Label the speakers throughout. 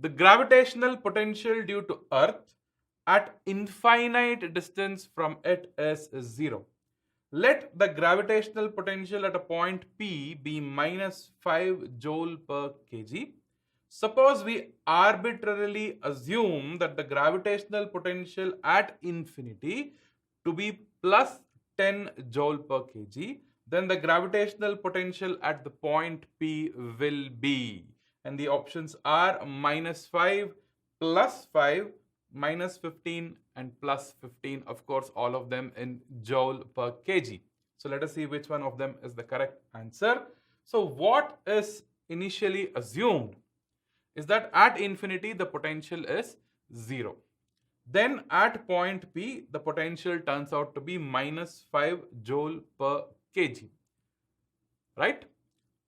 Speaker 1: The gravitational potential due to Earth at infinite distance from it is 0. Let the gravitational potential at a point P be minus 5 joule per kg. Suppose we arbitrarily assume that the gravitational potential at infinity to be plus 10 joule per kg, then the gravitational potential at the point P will be, and the options are minus 5, plus 5, minus 15 and plus 15, of course all of them in joule per kg. So let us see which one of them is the correct answer. So what is initially assumed is that at infinity the potential is 0. Then at point P the potential turns out to be minus 5 joule per kg. Right?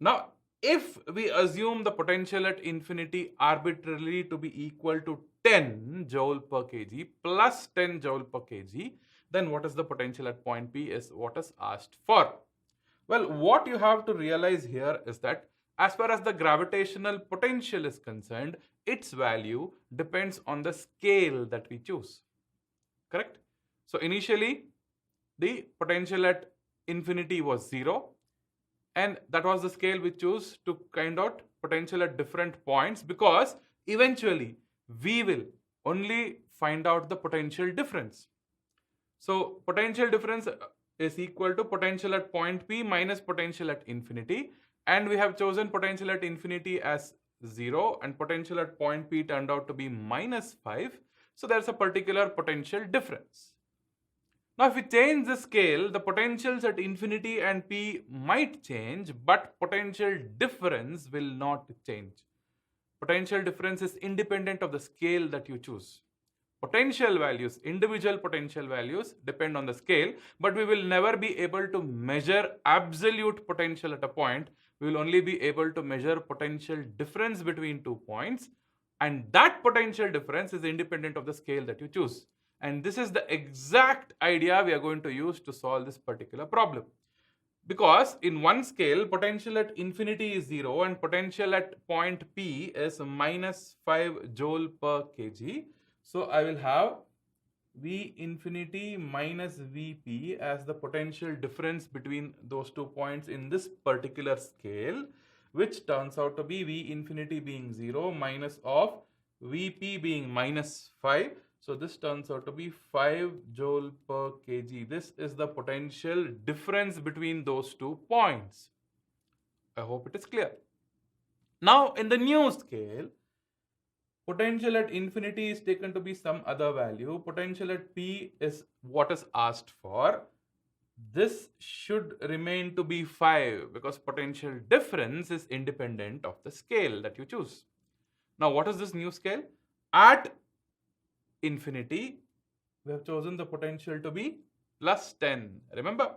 Speaker 1: Now if we assume the potential at infinity arbitrarily to be equal to 10 joule per kg plus 10 joule per kg, then what is the potential at point P is what is asked for. Well, what you have to realize here is that as far as the gravitational potential is concerned, its value depends on the scale that we choose. Correct? So initially the potential at infinity was 0, and that was the scale we chose to find out potential at different points, because eventually we will only find out the potential difference. So potential difference is equal to potential at point P minus potential at infinity, and we have chosen potential at infinity as 0 and potential at point P turned out to be minus 5. So there's a particular potential difference. Now if we change the scale, the potentials at infinity and P might change, but potential difference will not change. Potential difference is independent of the scale that you choose. Potential values, individual potential values depend on the scale, but we will never be able to measure absolute potential at a point. We will only be able to measure potential difference between 2 points, and that potential difference is independent of the scale that you choose. And this is the exact idea we are going to use to solve this particular problem. Because in one scale, potential at infinity is 0 and potential at point P is minus 5 joule per kg. So I will have V infinity minus Vp as the potential difference between those 2 points in this particular scale, which turns out to be V infinity being 0 minus of Vp being minus 5. So this turns out to be 5 joule per kg. This is the potential difference between those 2 points. I hope it is clear. Now in the new scale, potential at infinity is taken to be some other value. Potential at P is what is asked for. This should remain to be 5 because potential difference is independent of the scale that you choose. Now what is this new scale? At infinity, we have chosen the potential to be plus 10. Remember,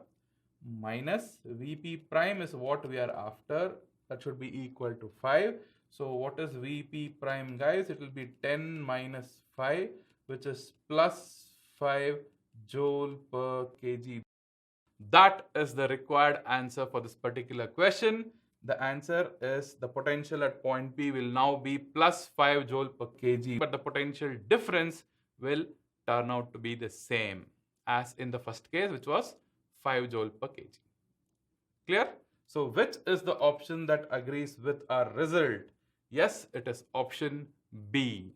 Speaker 1: minus Vp prime is what we are after. That should be equal to 5. So what is Vp prime, guys? It will be 10 minus 5, which is plus 5 joule per kg. That is the required answer for this particular question. The answer is the potential at point P will now be plus 5 joule per kg, but the potential difference will turn out to be the same as in the first case, which was 5 joule per kg. Clear? So which is the option that agrees with our result? Yes, it is option B.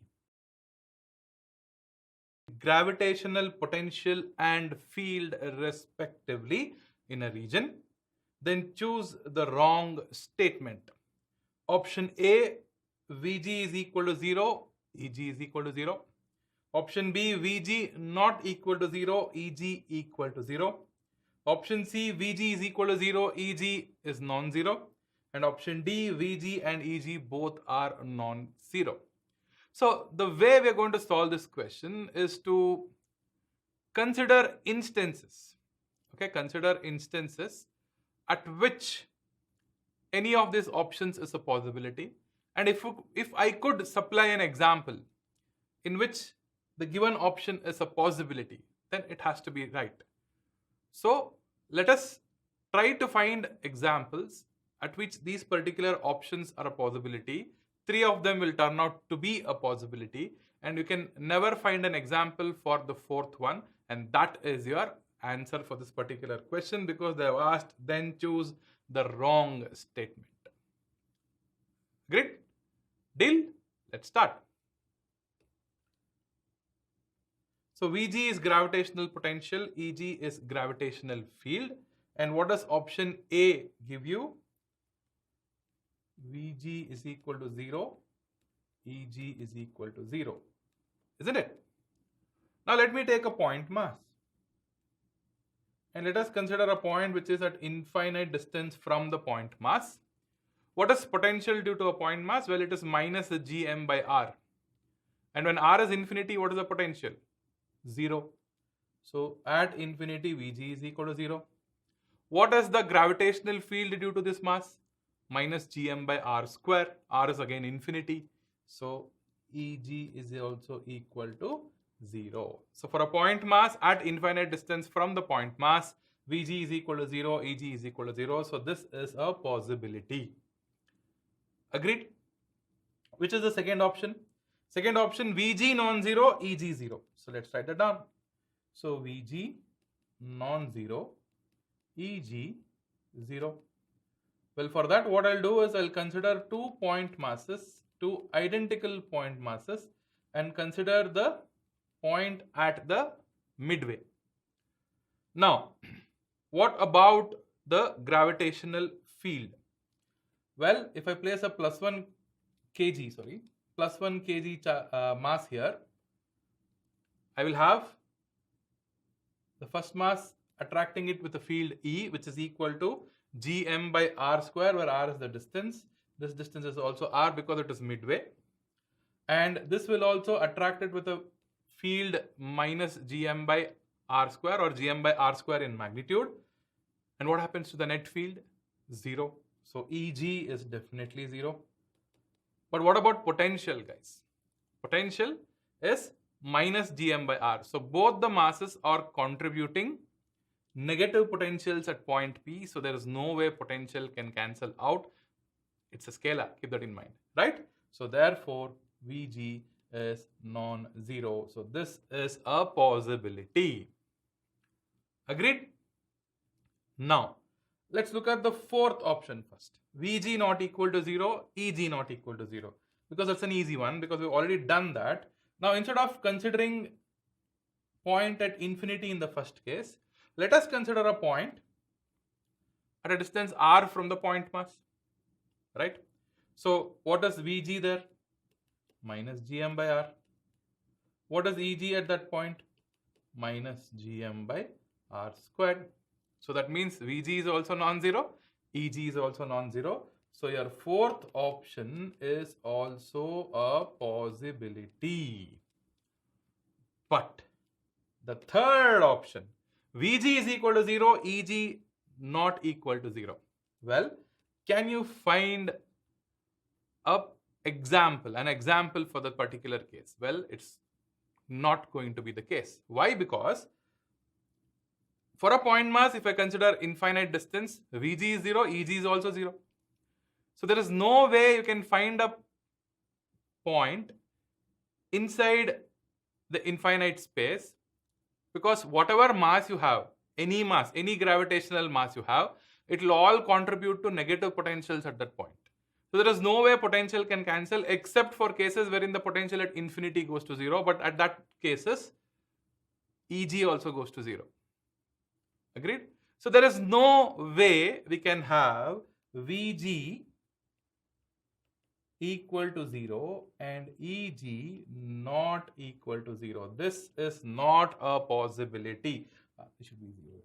Speaker 1: Gravitational potential and field respectively in a region. Then choose the wrong statement. Option A, Vg is equal to 0, Eg is equal to 0. Option B, Vg not equal to 0, Eg equal to 0. Option C, Vg is equal to 0, Eg is non-zero. And option D, Vg and Eg both are non-zero. So the way we are going to solve this question is to consider instances. Okay, consider instances at which any of these options is a possibility. And if I could supply an example in which the given option is a possibility, then it has to be right. So let us try to find examples at which these particular options are a possibility. three of them will turn out to be a possibility, and you can never find an example for the fourth one, and that is your answer for this particular question, because they have asked then choose the wrong statement. Great? Deal? Let's start. So VG is gravitational potential, EG is gravitational field. And what does option A give you? VG is equal to 0, EG is equal to 0. Isn't it? Now let me take a point mass. And let us consider a point which is at infinite distance from the point mass. What is potential due to a point mass? Well, it is minus gm by r. And when r is infinity, what is the potential? 0. So at infinity, Vg is equal to 0. What is the gravitational field due to this mass? Minus gm by r square. R is again infinity. So Eg is also equal to 0. So for a point mass at infinite distance from the point mass, Vg is equal to 0, Eg is equal to 0. So this is a possibility. Agreed? Which is the second option? Second option, Vg non-zero, Eg 0. So let's write that down. So Vg non-zero, Eg 0. Well, for that, what I'll do is I'll consider two point masses, two identical point masses, and consider the point at the midway. Now, what about the gravitational field? Well, if I place a plus 1 kg mass here, I will have the first mass attracting it with a field E, which is equal to gm by r square, where r is the distance. This distance is also r because it is midway. And this will also attract it with a field minus gm by r square, or gm by r square in magnitude. And what happens to the net field? 0. So Eg is definitely 0. But what about potential, guys? Potential is minus gm by r. So both the masses are contributing negative potentials at point P. So there is no way potential can cancel out. It's a scalar. Keep that in mind, right? So therefore, Vg is non-zero. So this is a possibility. Agreed? Now, let's look at the fourth option first. Vg not equal to 0, Eg not equal to 0. Because that's an easy one, because we've already done that. Now, instead of considering point at infinity in the first case, let us consider a point at a distance r from the point mass, right? So, what is Vg there? Minus gm by r. What is Eg at that point? Minus gm by r squared. So that means Vg is also non-zero, Eg is also non-zero. So your fourth option is also a possibility. But the third option, Vg is equal to 0, Eg not equal to 0. Well, can you find an example for that particular case? Well, it's not going to be the case. Why? Because for a point mass, if I consider infinite distance, Vg is 0, Eg is also 0. So there is no way you can find a point inside the infinite space, because whatever mass you have, any mass, any gravitational mass you have, it will all contribute to negative potentials at that point. So there is no way potential can cancel, except for cases wherein the potential at infinity goes to 0, but at that cases, Eg also goes to 0. Agreed? So there is no way we can have Vg equal to 0 and Eg not equal to 0. This is not a possibility. It should be 0,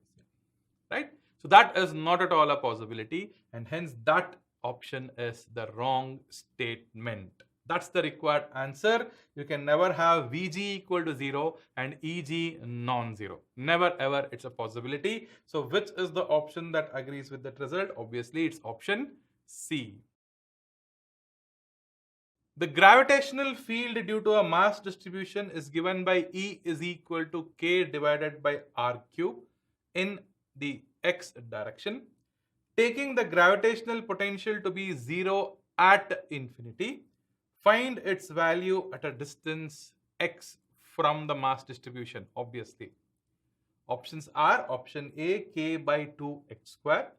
Speaker 1: right? So that is not at all a possibility, and hence that option is the wrong statement. That's the required answer. You can never have Vg equal to 0 and Eg non-zero. Never ever. It's a possibility. So which is the option that agrees with that result? Obviously, it's option C. The gravitational field due to a mass distribution is given by E is equal to K divided by R cube in the X direction. Taking the gravitational potential to be 0 at infinity, Find its value at a distance x from the mass distribution, obviously. Options are option A, k by 2x square,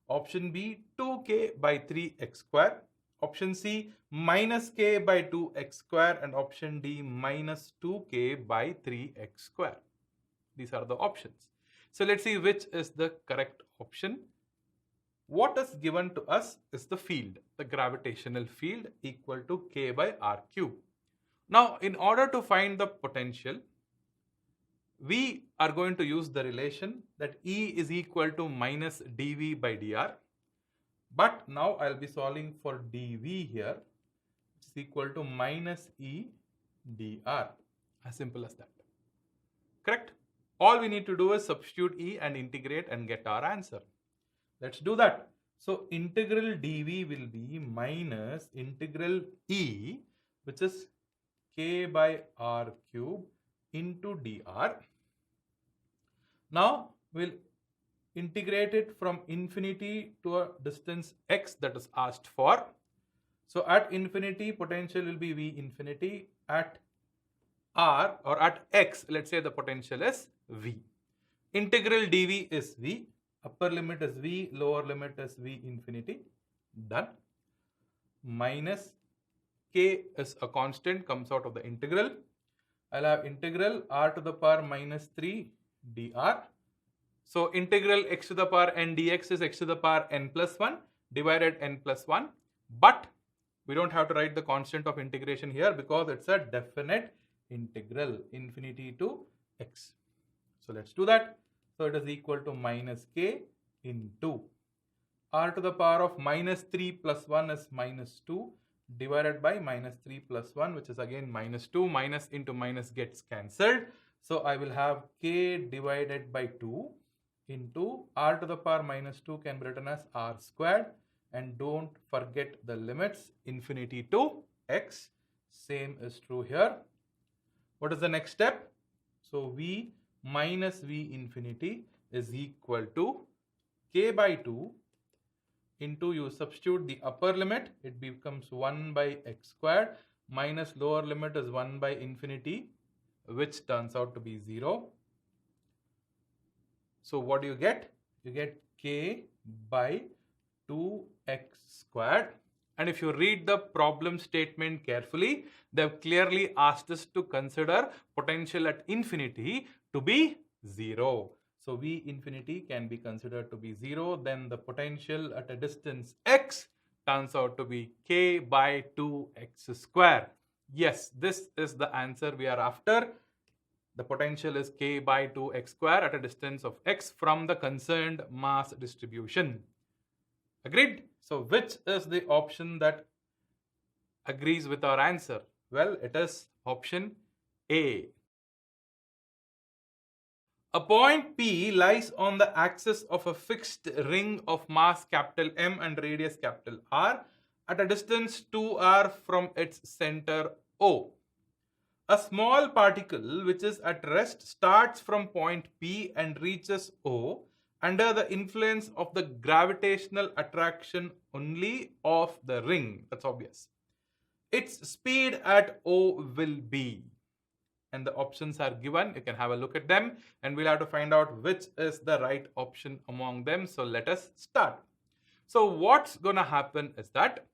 Speaker 1: option B, 2k by 3x square, option C, minus k by 2x square, and option D, minus 2k by 3x square. These are the options. So let's see which is the correct option. What is given to us is the field, the gravitational field equal to k by r cube. Now, in order to find the potential, we are going to use the relation that E is equal to minus dV by dr. But now I'll be solving for dV here, which is equal to minus E dr. As simple as that. Correct? All we need to do is substitute E and integrate and get our answer. Let's do that. So integral dV will be minus integral E, which is k by r cube into dr. Now we'll integrate it from infinity to a distance x that is asked for. So at infinity, potential will be V infinity. At r or at x, let's say the potential is V. Integral dV is V. Upper limit is V, lower limit is V infinity. Done. Minus k is a constant, comes out of the integral. I'll have integral r to the power minus 3 dr. So integral x to the power n dx is x to the power n plus 1 divided n plus 1. But we don't have to write the constant of integration here because it's a definite integral, infinity to x. So let's do that. So it is equal to minus k into r to the power of minus 3 plus 1 is minus 2 divided by minus 3 plus 1, which is again minus 2. Minus into minus gets cancelled. So I will have k divided by 2 into r to the power minus 2 can be written as r squared. And don't forget the limits, infinity to x. Same is true here. What is the next step? So V minus V infinity is equal to k by 2 into, you substitute the upper limit, it becomes 1 by x squared, minus lower limit is 1 by infinity, which turns out to be 0. So what do you get? You get k by 2x squared. And if you read the problem statement carefully, they've clearly asked us to consider potential at infinity to be 0. So V infinity can be considered to be 0. Then the potential at a distance x turns out to be k by 2x square. Yes, this is the answer we are after. The potential is k by 2x square at a distance of x from the concerned mass distribution. Agreed? So which is the option that agrees with our answer? Well, it is option A. A point P lies on the axis of a fixed ring of mass capital M and radius capital R at a distance 2r from its center O. A small particle which is at rest starts from point P and reaches O under the influence of the gravitational attraction only of the ring. That's obvious. Its speed at O will be. And the options are given. You can have a look at them and we'll have to find out which is the right option among them. So let us start. So what's going to happen is that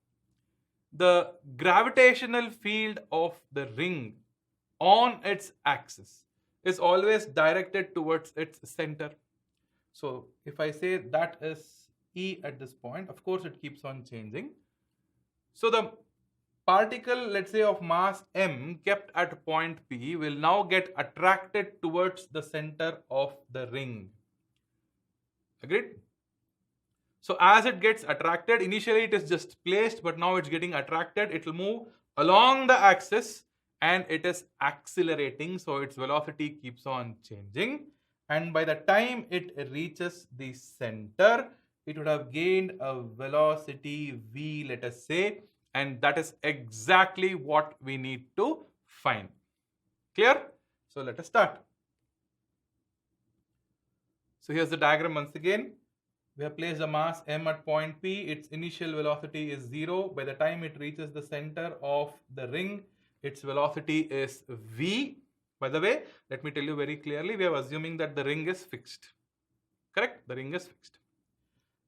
Speaker 1: the gravitational field of the ring on its axis is always directed towards its center. So if I say that is E at this point, of course it keeps on changing. So the particle, let's say of mass m kept at point P, will now get attracted towards the center of the ring. Agreed? So as it gets attracted, initially it is just placed, but now it's getting attracted. It will move along the axis and it is accelerating. So its velocity keeps on changing. And by the time it reaches the center, it would have gained a velocity v, let us say, and that is exactly what we need to find. Clear? So let us start. So here's the diagram once again. We have placed a mass m at point P. Its initial velocity is 0. By the time it reaches the center of the ring, its velocity is v. By the way, let me tell you very clearly, we are assuming that the ring is fixed. Correct? The ring is fixed.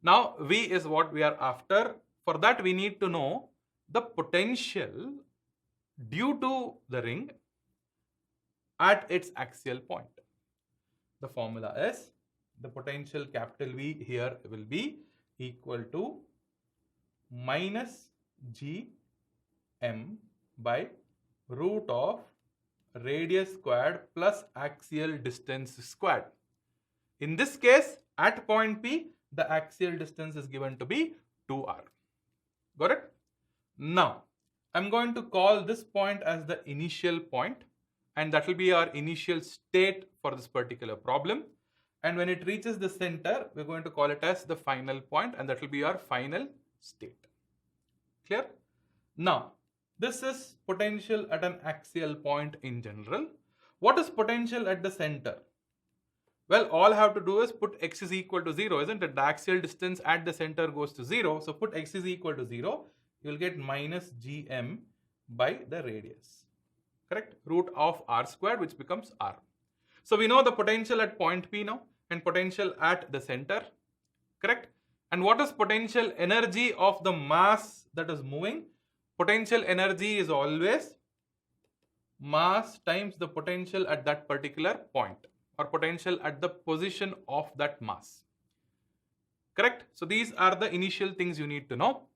Speaker 1: Now, v is what we are after. For that, we need to know the potential due to the ring at its axial point. The formula is, the potential capital V here will be equal to minus Gm by root of radius squared plus axial distance squared. In this case, at point P, the axial distance is given to be 2r. Got it? Now, I'm going to call this point as the initial point, and that will be our initial state for this particular problem. And when it reaches the center, we're going to call it as the final point, and that will be our final state. Clear? Now, this is potential at an axial point in general. What is potential at the center? Well, all I have to do is put x is equal to 0, isn't it? The axial distance at the center goes to 0. So put x is equal to 0. You will get minus Gm by the radius. Correct? Root of r squared, which becomes r. So we know the potential at point P now and potential at the center. Correct? And what is potential energy of the mass that is moving? Potential energy is always mass times the potential at that particular point, or potential at the position of that mass. Correct? So these are the initial things you need to know.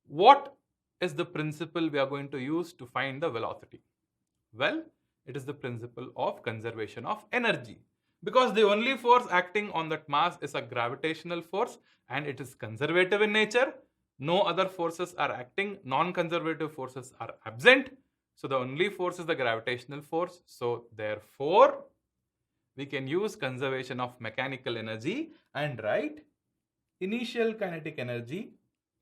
Speaker 1: What is the principle we are going to use to find the velocity? Well, it is the principle of conservation of energy, because the only force acting on that mass is a gravitational force, and it is conservative in nature. No other forces are acting. Non-conservative forces are absent. So the only force is the gravitational force. So therefore, we can use conservation of mechanical energy and write initial kinetic energy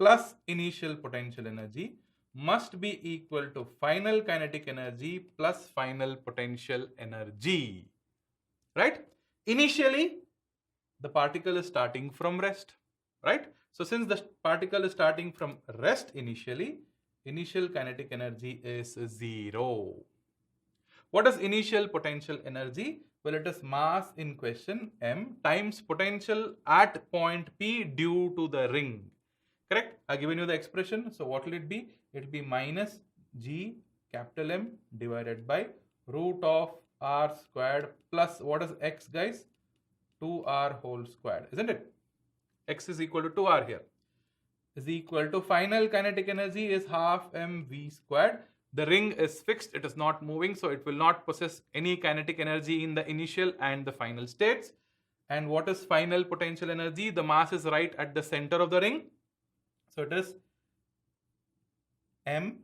Speaker 1: plus initial potential energy must be equal to final kinetic energy plus final potential energy. Right? Initially, the particle is starting from rest. Right? So since the particle is starting from rest initially, initial kinetic energy is 0. What is initial potential energy? Well, it is mass in question m times potential at point P due to the ring. Correct? I've given you the expression. So what will it be? It will be minus G capital M divided by root of r squared plus, what is x, guys? 2r whole squared, isn't it? X is equal to 2r here. Is equal to final kinetic energy is half mv squared. The ring is fixed, it is not moving, so it will not possess any kinetic energy in the initial and the final states. And what is final potential energy? The mass is right at the center of the ring. So it is m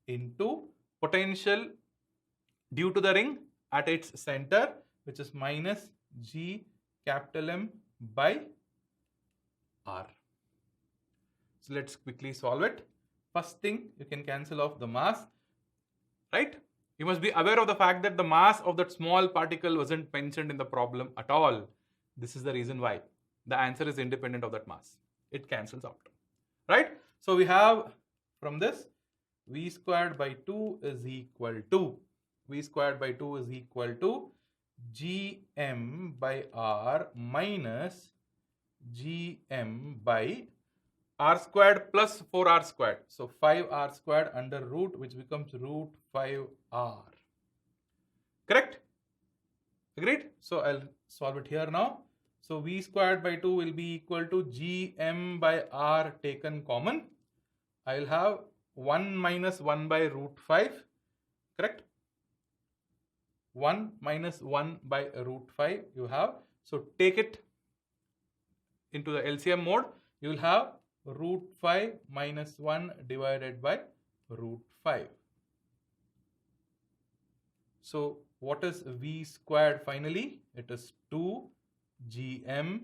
Speaker 1: into potential due to the ring at its center, which is minus G capital M by R. So let's quickly solve it. First thing, you can cancel off the mass, right? You must be aware of the fact that the mass of that small particle wasn't mentioned in the problem at all. This is the reason why. The answer is independent of that mass. It cancels out, right? So we have from this, v squared by 2 is equal to, v squared by 2 is equal to Gm by R minus Gm by r squared plus 4r squared. So 5r squared under root, which becomes root 5r. Correct? Agreed? So I'll solve it here now. So v squared by 2 will be equal to Gm by r taken common. I'll have 1 minus 1 by root 5. Correct? 1 minus 1 by root 5 you have. So take it into the LCM mode. You will have root 5 minus 1 divided by root 5. So what is v squared finally? It is 2 Gm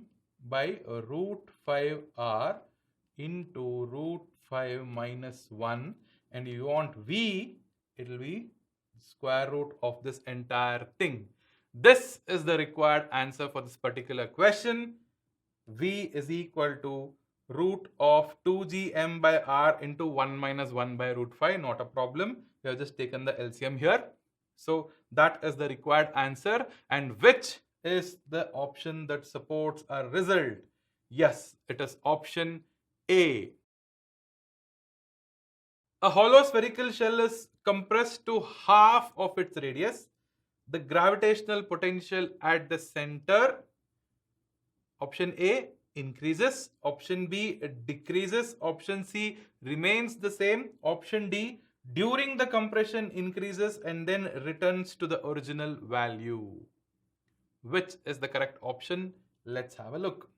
Speaker 1: by root 5r into root 5 minus 1, and you want v, it will be square root of this entire thing. This is the required answer for this particular question. V is equal to root of 2gm by r into 1 minus 1 by root 5. Not a problem. We have just taken the LCM here. So that is the required answer. And which is the option that supports our result? Yes, it is option A. A hollow spherical shell is compressed to half of its radius. The gravitational potential at the center, option A, increases. Option B, it decreases. Option C, remains the same. Option D, during the compression increases and then returns to the original value. Which is the correct option? Let's have a look.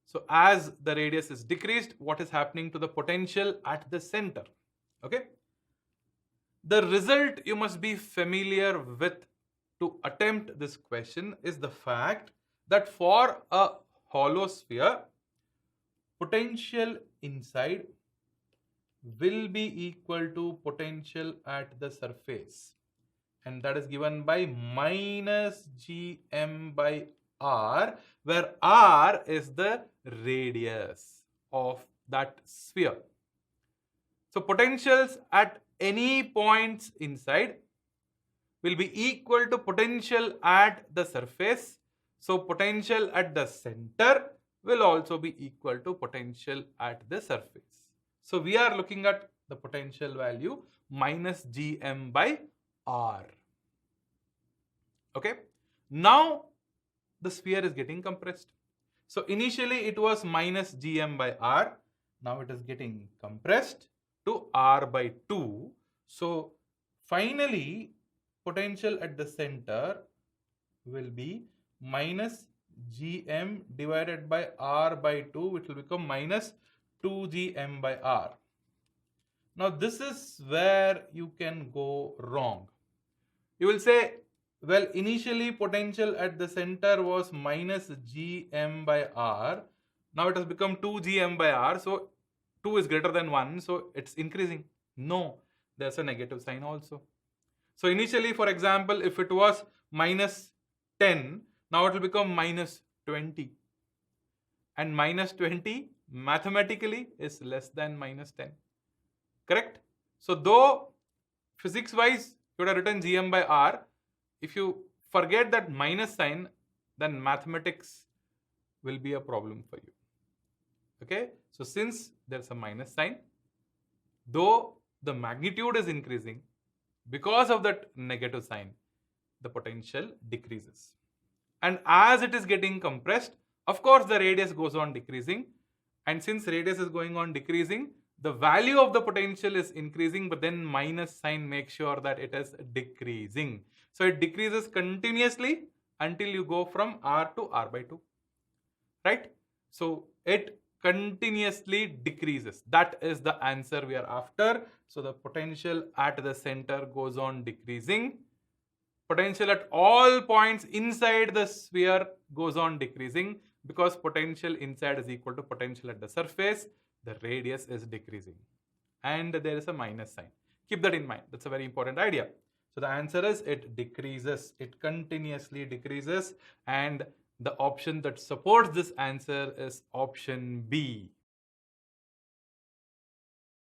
Speaker 1: So as the radius is decreased, what is happening to the potential at the center? Okay. The result you must be familiar with to attempt this question is the fact that for a hollow sphere, potential inside will be equal to potential at the surface, and that is given by minus gm by r, where r is the radius of that sphere. So potentials at any points inside will be equal to potential at the surface. So potential at the center will also be equal to potential at the surface. So we are looking at the potential value minus gm by r. Okay. Now the sphere is getting compressed. So initially it was minus gm by r. Now it is getting compressed to r by 2. So finally potential at the center will be minus gm divided by r by 2, which will become minus 2gm by r. Now this is where you can go wrong. You will say, well, initially potential at the center was minus gm by r. Now it has become 2gm by r. So 2 is greater than 1. So it's increasing. No, there's a negative sign also. So initially, for example, if it was minus 10, now it will become minus 20. And minus 20 mathematically is less than minus 10. Correct? So though physics wise you would have written gm by r, if you forget that minus sign, then mathematics will be a problem for you. Okay? So since there's a minus sign, though the magnitude is increasing, because of that negative sign, the potential decreases. And as it is getting compressed, of course the radius goes on decreasing. And since radius is going on decreasing, the value of the potential is increasing, but then minus sign makes sure that it is decreasing. So it decreases continuously until you go from r to r by 2. Right? So it continuously decreases. That is the answer we are after. So the potential at the center goes on decreasing. Potential at all points inside the sphere goes on decreasing, because potential inside is equal to potential at the surface. The radius is decreasing. And there is a minus sign. Keep that in mind. That's a very important idea. So the answer is it decreases. It continuously decreases. And the option that supports this answer is option B.